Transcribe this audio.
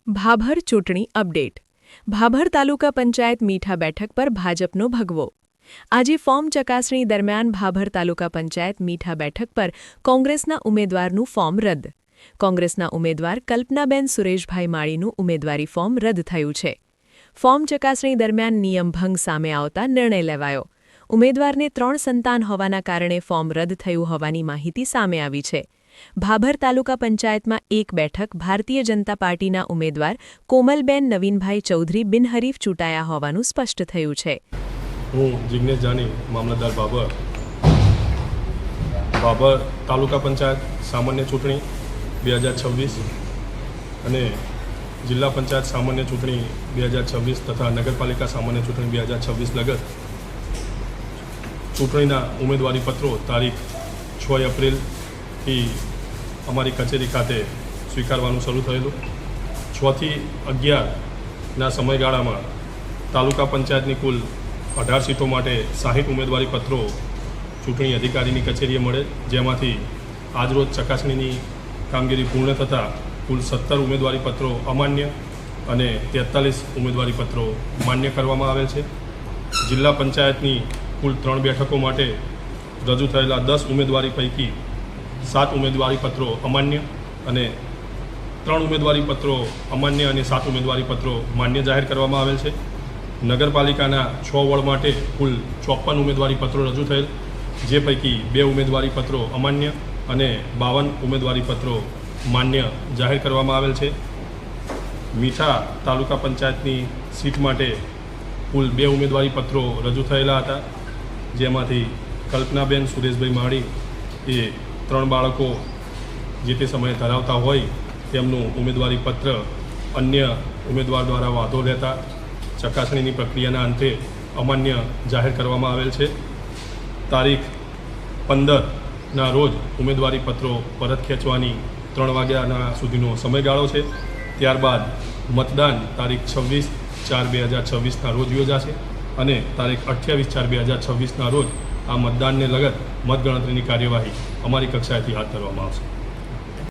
ભાભર ચૂંટણી અપડેટ. ભાભર તાલુકા પંચાયત મીઠા બેઠક પર ભાજપનો ભગવો. આજે ફોર્મ ચકાસણી દરમિયાન ભાભર તાલુકા પંચાયત મીઠા બેઠક પર કોંગ્રેસના ઉમેદવારનું ફોર્મ રદ. કોંગ્રેસના ઉમેદવાર કલ્પનાબેન સુરેશભાઈ માળીનું ઉમેદવારી ફોર્મ રદ થયું છે. ફોર્મ ચકાસણી દરમિયાન નિયમભંગ સામે આવતા નિર્ણય લેવાયો. ઉમેદવારને 3 સંતાન હોવાના કારણે ફોર્મ રદ થયું હોવાની માહિતી સામે આવી છે. ભાભર તાલુકા પંચાયતમાં એક બેઠક ભારતીય જનતા પાર્ટીના ઉમેદવાર કોમલબેન નવીનભાઈ ચૌધરી બિનહરીફ ચૂંટાયા હોવાનું સ્પષ્ટ થયું છે. હું જિગ્નેશ જાની, મામલતદાર ભાભર. ભાભર તાલુકા પંચાયત સામાન્ય ચૂંટણી 2026 અને જિલ્લા પંચાયત સામાન્ય ચૂંટણી 2026 તથા નગરપાલિકા સામાન્ય ચૂંટણી 2026 લગત ચૂંટણીના ઉમેદવારી પત્રો તારીખ 6 એપ્રિલથી અમારી કચેરી ખાતે સ્વીકારવાનું શરૂ થયેલું. 6 થી 11ના સમયગાળામાં તાલુકા પંચાયતની કુલ 18 સીટો માટે 60 ઉમેદવારી પત્રો ચૂંટણી અધિકારીની કચેરીએ મળે, જેમાંથી આજરોજ ચકાસણીની કામગીરી પૂર્ણ થતાં કુલ 17 ઉમેદવારી પત્રો અમાન્ય અને 43 ઉમેદવારી પત્રો માન્ય કરવામાં આવેલ છે. જિલ્લા પંચાયતની કુલ 3 બેઠકો માટે રજૂ થયેલા 10 ઉમેદવારી પૈકી 7 ઉમેદવારી પત્રો અમાન્ય અને 3 ઉમેદવારી પત્રો અમાન્ય અને 7 ઉમેદવારી પત્રો માન્ય જાહેર કરવામાં આવેલ છે. નગરપાલિકાના 6 વોર્ડ માટે કુલ 54 ઉમેદવારી પત્રો રજૂ થયેલ, જે પૈકી 2 ઉમેદવારી પત્રો અમાન્ય અને 52 ઉમેદવારી પત્રો માન્ય જાહેર કરવામાં આવેલ છે. મીઠા તાલુકા પંચાયતની સીટ માટે કુલ 2 ઉમેદવારી પત્રો રજૂ થયેલા હતા, જેમાંથી કલ્પનાબેન સુરેશભાઈ માળી એ 3 બાળકો જે તે સમયે ધરાવતા હોય તેમનું ઉમેદવારી પત્ર અન્ય ઉમેદવાર દ્વારા વાંધો લેતા ચકાસણીની પ્રક્રિયાના અંતે અમાન્ય જાહેર કરવામાં આવેલ છે. તારીખ 15ના રોજ ઉમેદવારી પત્રો પરત ખેંચવાની 3 વાગ્યાના સુધીનો સમયગાળો છે. ત્યારબાદ મતદાન તારીખ 26/4/2026ના રોજ યોજાશે અને તારીખ 28/4/2026ના રોજ આ મતદાનને લગત મતગણતરીની કાર્યવાહી અમારી કક્ષાએથી હાથ ધરવામાં આવશે.